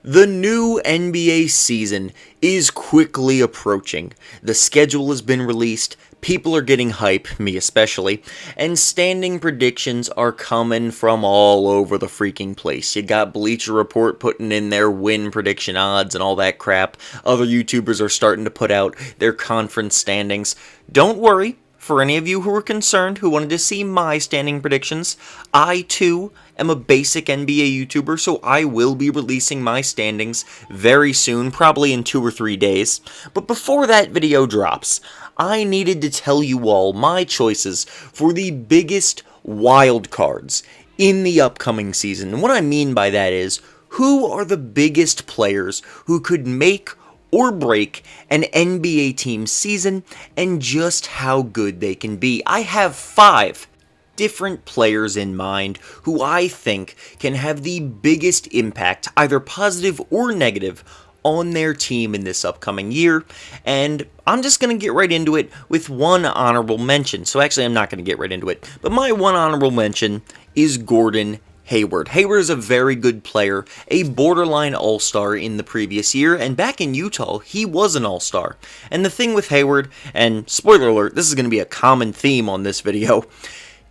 The new NBA season is quickly approaching. The schedule has been released, people are getting hype, me especially, and standing predictions are coming from all over the freaking place. You got Bleacher Report putting in their win prediction odds and all that crap. Other YouTubers are starting to put out their conference standings. Don't worry. For any of you who were concerned, who wanted to see my standing predictions, I too am a basic NBA YouTuber, so I will be releasing my standings very soon, probably in 2 or 3 days. But before that video drops, I needed to tell you all my choices for the biggest wildcards in the upcoming season. And what I mean by that is, who are the biggest players who could make or break an NBA team's season, and just how good they can be. I have 5 different players in mind who I think can have the biggest impact, either positive or negative, on their team in this upcoming year, and I'm just going to get right into it with one honorable mention. So actually, I'm not going to get right into it, but my one honorable mention is Gordon Hayward. Hayward is a very good player, a borderline all-star in the previous year, and back in Utah, he was an all-star. And the thing with Hayward, and spoiler alert, this is going to be a common theme on this video,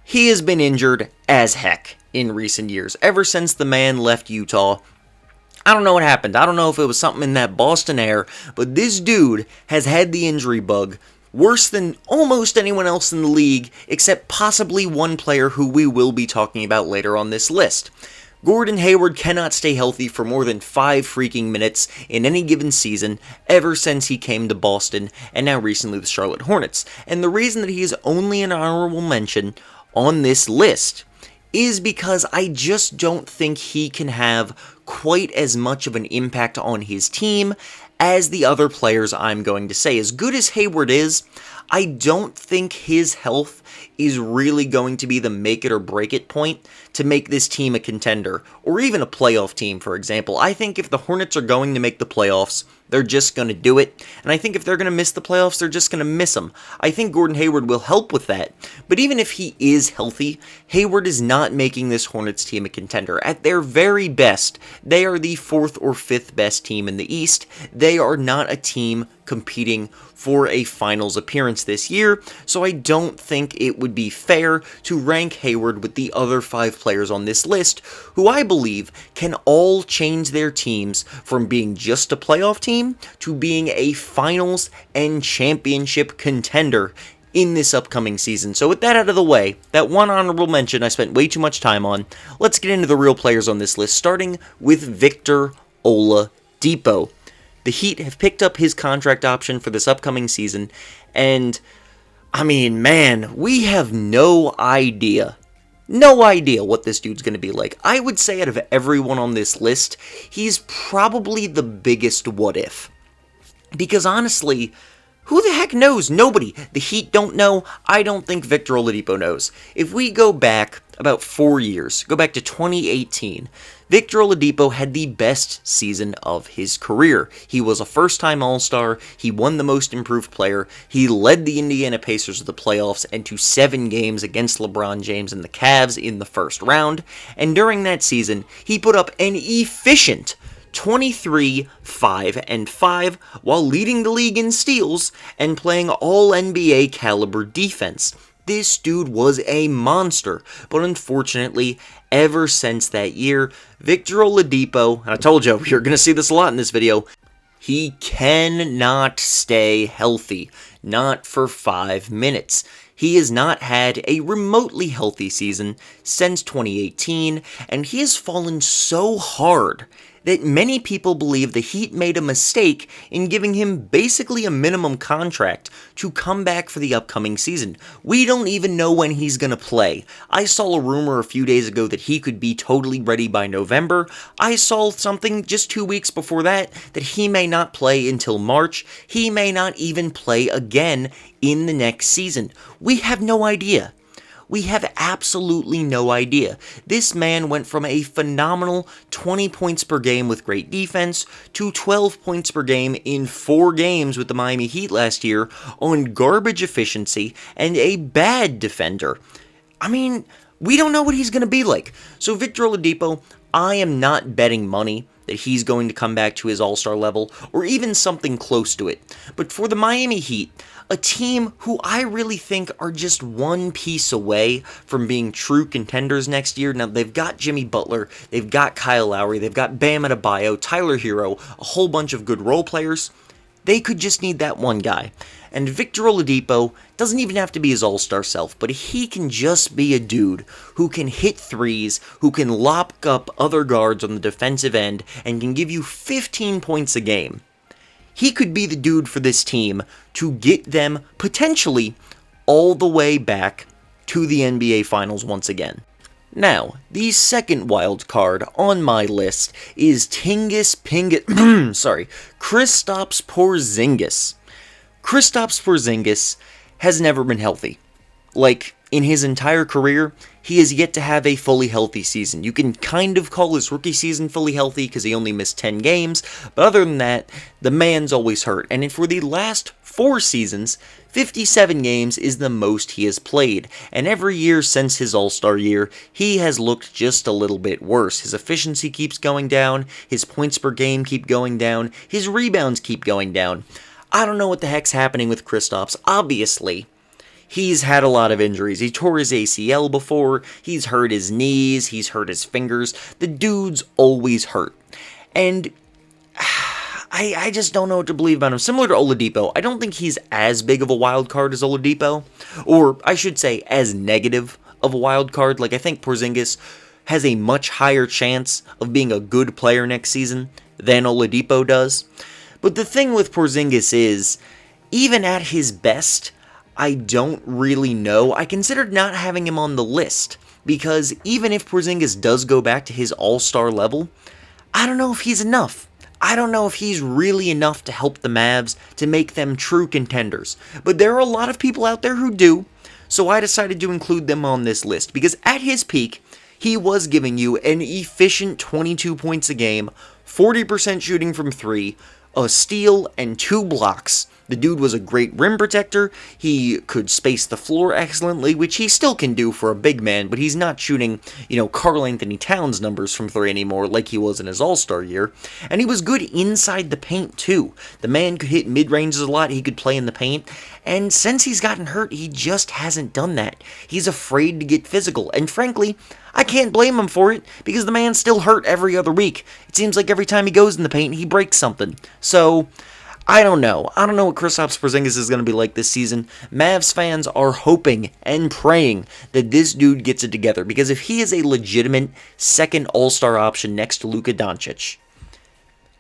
he has been injured as heck in recent years. Ever since the man left Utah, I don't know what happened. I don't know if it was something in that Boston air, but this dude has had the injury bug worse than almost anyone else in the league, except possibly one player who we will be talking about later on this list. Gordon Hayward cannot stay healthy for more than 5 freaking minutes in any given season ever since he came to Boston and now recently the Charlotte Hornets. And the reason that he is only an honorable mention on this list is because I just don't think he can have quite as much of an impact on his team as the other players I'm going to say. As good as Hayward is, I don't think his health is really going to be the make it or break it point to make this team a contender, or even a playoff team, for example. I think if the Hornets are going to make the playoffs, they're just going to do it, and I think if they're going to miss the playoffs, they're just going to miss them. I think Gordon Hayward will help with that, but even if he is healthy, Hayward is not making this Hornets team a contender. At their very best, they are the 4th or 5th best team in the East. They are not a team competing for a finals appearance this year, so I don't think it would be fair to rank Hayward with the other 5 players on this list, who I believe can all change their teams from being just a playoff team to being a finals and championship contender in this upcoming season. So with that out of the way, that one honorable mention I spent way too much time on, let's get into the real players on this list, starting with Victor Oladipo. The Heat have picked up his contract option for this upcoming season, and I mean, man, we have no idea what this dude's going to be like. I would say out of everyone on this list, he's probably the biggest what if. Because honestly, who the heck knows? Nobody. The Heat don't know. I don't think Victor Oladipo knows. If we go back about 4 years, go back to 2018, Victor Oladipo had the best season of his career. He was a first-time All-Star, he won the Most Improved Player, he led the Indiana Pacers to the playoffs and to 7 games against LeBron James and the Cavs in the first round, and during that season, he put up an efficient 23, 5, and 5 while leading the league in steals and playing all-NBA caliber defense. This dude was a monster, but unfortunately, ever since that year, Victor Oladipo, and I told you, you're going to see this a lot in this video, he cannot stay healthy, not for 5 minutes. He has not had a remotely healthy season since 2018, and he has fallen so hard that many people believe the Heat made a mistake in giving him basically a minimum contract to come back for the upcoming season. We don't even know when he's going to play. I saw a rumor a few days ago that he could be totally ready by November. I saw something just 2 weeks before that he may not play until March. He may not even play again in the next season. We have no idea. We have absolutely no idea. This man went from a phenomenal 20 points per game with great defense to 12 points per game in 4 games with the Miami Heat last year on garbage efficiency and a bad defender. I mean, we don't know what he's going to be like. So Victor Oladipo, I am not betting money that he's going to come back to his all-star level, or even something close to it. But for the Miami Heat, a team who I really think are just one piece away from being true contenders next year. Now, they've got Jimmy Butler, they've got Kyle Lowry, they've got Bam Adebayo, Tyler Hero, a whole bunch of good role players. They could just need that one guy. And Victor Oladipo doesn't even have to be his all-star self, but he can just be a dude who can hit threes, who can lock up other guards on the defensive end, and can give you 15 points a game. He could be the dude for this team to get them potentially all the way back to the NBA Finals once again. Now, the second wild card on my list is Kristaps Porzingis. Kristaps Porzingis has never been healthy. Like, in his entire career, he has yet to have a fully healthy season. You can kind of call his rookie season fully healthy because he only missed 10 games, but other than that, the man's always hurt. And for the last 4 seasons, 57 games is the most he has played, and every year since his All-Star year, he has looked just a little bit worse. His efficiency keeps going down, his points per game keep going down, his rebounds keep going down. I don't know what the heck's happening with Kristaps. Obviously, he's had a lot of injuries. He tore his ACL before, he's hurt his knees, he's hurt his fingers. The dude's always hurt. And I just don't know what to believe about him. Similar to Oladipo, I don't think he's as big of a wild card as Oladipo. Or, I should say, as negative of a wild card. Like, I think Porzingis has a much higher chance of being a good player next season than Oladipo does. But the thing with Porzingis is, even at his best, I don't really know. I considered not having him on the list, because even if Porzingis does go back to his all-star level, I don't know if he's enough. I don't know if he's really enough to help the Mavs to make them true contenders. But there are a lot of people out there who do, so I decided to include them on this list, because at his peak, he was giving you an efficient 22 points a game, 40% shooting from 3, a steal, and 2 blocks. The dude was a great rim protector, he could space the floor excellently, which he still can do for a big man, but he's not shooting, Karl Anthony Towns numbers from 3 anymore like he was in his All-Star year. And he was good inside the paint too. The man could hit mid-ranges a lot, he could play in the paint, and since he's gotten hurt, he just hasn't done that. He's afraid to get physical, and frankly, I can't blame him for it, because the man's still hurt every other week. It seems like every time he goes in the paint, he breaks something. So, I don't know. I don't know what Kristaps Porzingis is going to be like this season. Mavs fans are hoping and praying that this dude gets it together, because if he is a legitimate second all-star option next to Luka Doncic,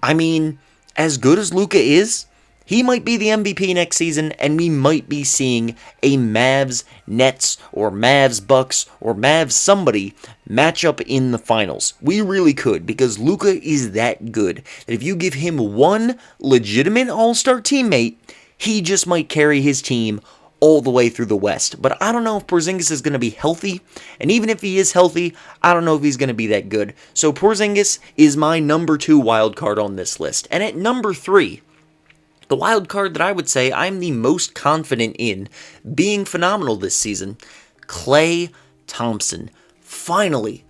I mean, as good as Luka is, he might be the MVP next season, and we might be seeing a Mavs-Nets, or Mavs-Bucks, or Mavs-somebody matchup in the finals. We really could, because Luka is that good, that if you give him one legitimate all-star teammate, he just might carry his team all the way through the West. But I don't know if Porzingis is going to be healthy, and even if he is healthy, I don't know if he's going to be that good. So Porzingis is my number 2 wild card on this list. And at number 3, the wild card that I would say I'm the most confident in being phenomenal this season, Klay Thompson. Finally,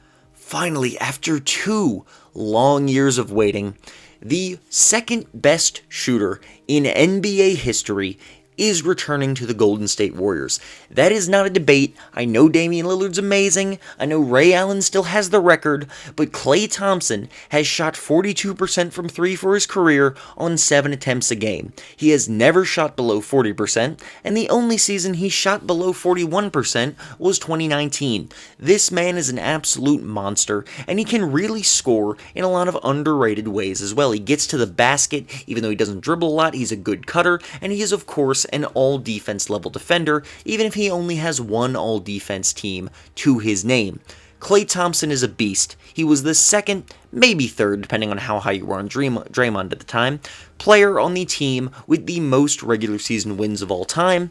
after 2 long years of waiting, the second best shooter in NBA history is returning to the Golden State Warriors. That is not a debate. I know Damian Lillard's amazing. I know Ray Allen still has the record, but Klay Thompson has shot 42% from 3 for his career on 7 attempts a game. He has never shot below 40%, and the only season he shot below 41% was 2019. This man is an absolute monster, and he can really score in a lot of underrated ways as well. He gets to the basket, even though he doesn't dribble a lot, he's a good cutter, and he is, of course, an all-defense level defender, even if he only has one all-defense team to his name. Klay Thompson is a beast. He was the second, maybe third, depending on how high you were on Draymond at the time, player on the team with the most regular season wins of all time.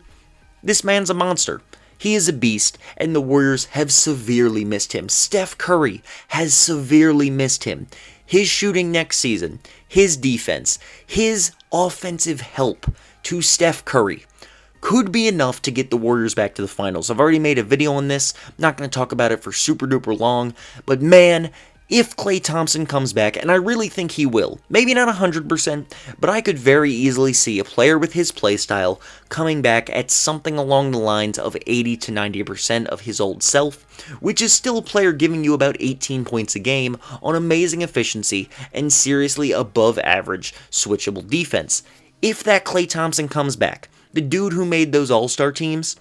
This man's a monster. He is a beast, and the Warriors have severely missed him. Steph Curry has severely missed him. His shooting next season, his defense, his offensive help to Steph Curry could be enough to get the Warriors back to the finals. I've already made a video on this. I'm not going to talk about it for super duper long, but man, If Klay Thompson comes back, and I really think he will, maybe not 100%, but I could very easily see a player with his playstyle coming back at something along the lines of 80 to 90% of his old self, which is still a player giving you about 18 points a game on amazing efficiency and seriously above average switchable defense. If that Klay Thompson comes back, the dude who made those all-star teams,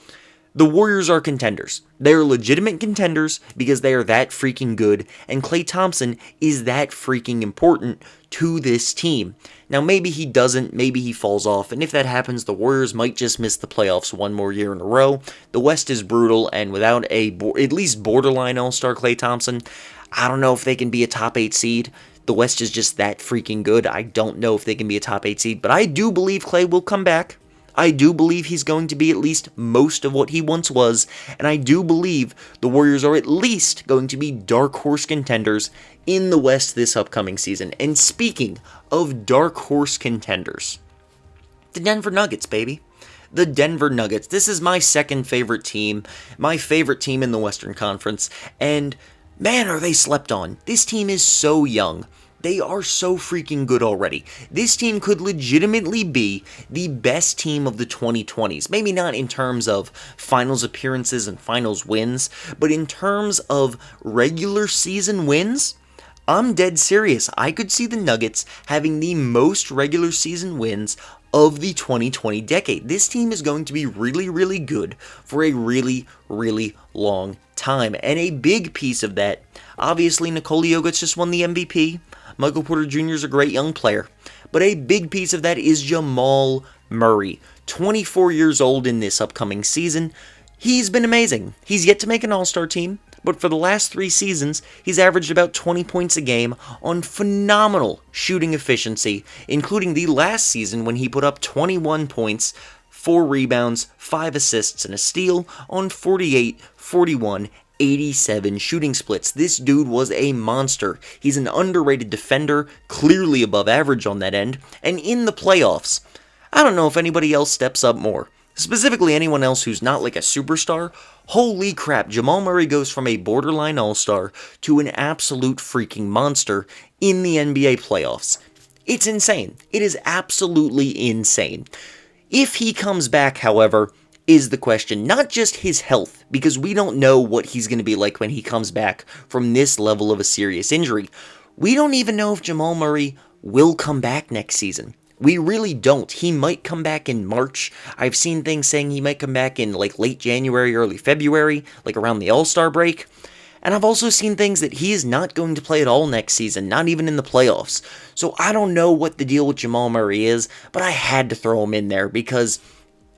the Warriors are contenders. They are legitimate contenders because they are that freaking good, and Klay Thompson is that freaking important to this team. Now, maybe he doesn't, maybe he falls off, and if that happens, the Warriors might just miss the playoffs one more year in a row. The West is brutal, and without at least borderline all-star Klay Thompson, I don't know if they can be a top 8 seed. The West is just that freaking good. I don't know if they can be a top 8 seed, but I do believe Klay will come back. I do believe he's going to be at least most of what he once was, and I do believe the Warriors are at least going to be dark horse contenders in the West this upcoming season. And speaking of dark horse contenders, the Denver Nuggets, baby. The Denver Nuggets. This is my second favorite team, my favorite team in the Western Conference, and man, are they slept on. This team is so young. They are so freaking good already. This team could legitimately be the best team of the 2020s. Maybe not in terms of finals appearances and finals wins, but in terms of regular season wins, I'm dead serious. I could see the Nuggets having the most regular season wins of the 2020 decade. This team is going to be really, really good for a really, really long time. And a big piece of that, obviously Nikola Jokic just won the MVP. Michael Porter Jr. is a great young player, but a big piece of that is Jamal Murray, 24 years old in this upcoming season. He's been amazing. He's yet to make an all-star team, but for the last 3 seasons, he's averaged about 20 points a game on phenomenal shooting efficiency, including the last season when he put up 21 points, 4 rebounds, 5 assists, and a steal on 48, 41, 87 shooting splits. This dude was a monster. He's an underrated defender, clearly above average on that end, and in the playoffs, I don't know if anybody else steps up more. Specifically anyone else who's not like a superstar. Holy crap, Jamal Murray goes from a borderline all-star to an absolute freaking monster in the NBA playoffs. It's insane. It is absolutely insane. If he comes back, however, is the question. Not just his health, because we don't know what he's going to be like when he comes back from this level of a serious injury. We don't even know if Jamal Murray will come back next season. We really don't. He might come back in March. I've seen things saying he might come back in like late January, early February, like around the All-Star break. And I've also seen things that he is not going to play at all next season, not even in the playoffs. So I don't know what the deal with Jamal Murray is, but I had to throw him in there because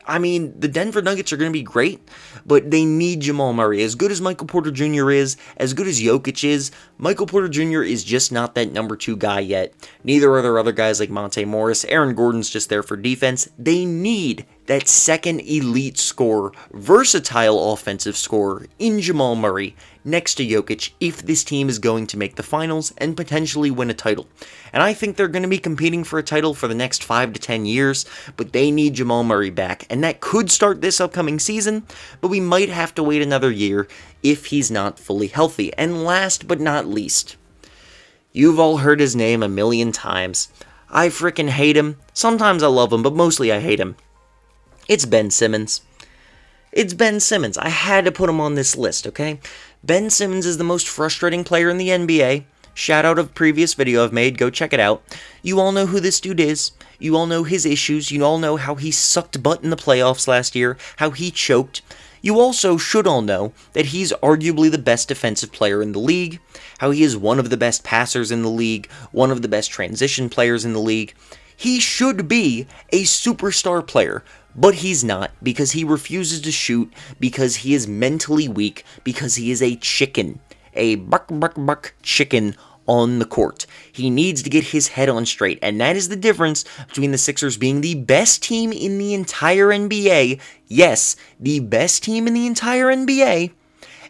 I mean, the Denver Nuggets are going to be great, but they need Jamal Murray. As good as Michael Porter Jr. is, as good as Jokic is, Michael Porter Jr. is just not that number 2 guy yet. Neither are there other guys like Monte Morris. Aaron Gordon's just there for defense. They need that second elite scorer, versatile offensive scorer in Jamal Murray next to Jokic if this team is going to make the finals and potentially win a title. And I think they're going to be competing for a title for the next 5 to 10 years, but they need Jamal Murray back. And that could start this upcoming season, but we might have to wait another year if he's not fully healthy. And last but not least, you've all heard his name a million times. I frickin' hate him. Sometimes I love him, but mostly I hate him. It's Ben Simmons. It's Ben Simmons. I had to put him on this list, okay? Ben Simmons is the most frustrating player in the NBA. Shout out of previous video I've made. Go check it out. You all know who this dude is. You all know his issues. You all know how he sucked butt in the playoffs last year. How he choked. You also should all know that he's arguably the best defensive player in the league. How he is one of the best passers in the league. One of the best transition players in the league. He should be a superstar player. But he's not, because he refuses to shoot, because he is mentally weak, because he is a chicken. A buck chicken on the court. He needs to get his head on straight, and that is the difference between the Sixers being the best team in the entire NBA, yes, the best team in the entire NBA,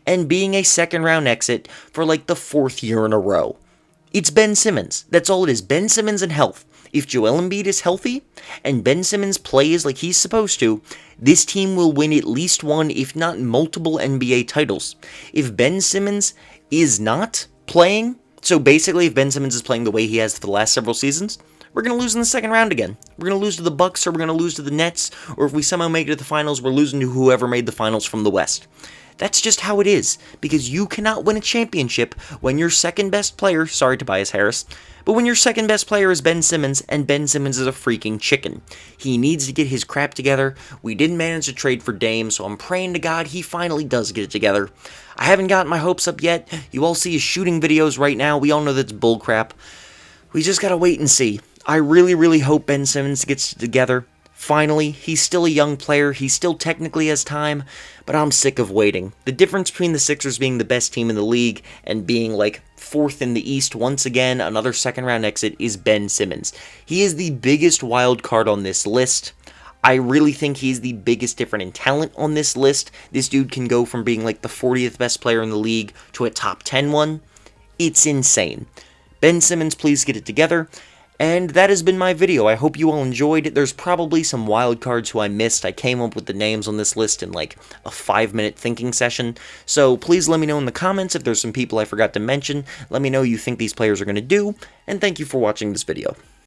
and being a second-round exit for like the 4th year in a row. It's Ben Simmons. That's all it is. Ben Simmons and health. If Joel Embiid is healthy, and Ben Simmons plays like he's supposed to, this team will win at least one, if not multiple NBA titles. If Ben Simmons is not playing So basically, if Ben Simmons is playing the way he has for the last several seasons, we're going to lose in the second round again. We're going to lose to the Bucks, or we're going to lose to the Nets, or if we somehow make it to the finals, we're losing to whoever made the finals from the West. That's just how it is, because you cannot win a championship when your second best player, sorry Tobias Harris, but when your second best player is Ben Simmons, and Ben Simmons is a freaking chicken. He needs to get his crap together. We didn't manage to trade for Dame, so I'm praying to God he finally does get it together. I haven't gotten my hopes up yet. You all see his shooting videos right now. We all know that's bullcrap. We just gotta wait and see. I really hope Ben Simmons gets it together. Finally, he's still a young player, he still technically has time, but I'm sick of waiting. The difference between the Sixers being the best team in the league and being like 4th in the East once again, another second round exit, is Ben Simmons. He is the biggest wild card on this list. I really think he's the biggest difference in talent on this list. This dude can go from being like the 40th best player in the league to a top 10 one. It's insane. Ben Simmons, please get it together. And that has been my video. I hope you all enjoyed it. There's probably some wildcards who I missed. I came up with the names on this list in like a 5-minute thinking session. So please let me know in the comments if there's some people I forgot to mention. Let me know you think these players are going to do. And thank you for watching this video.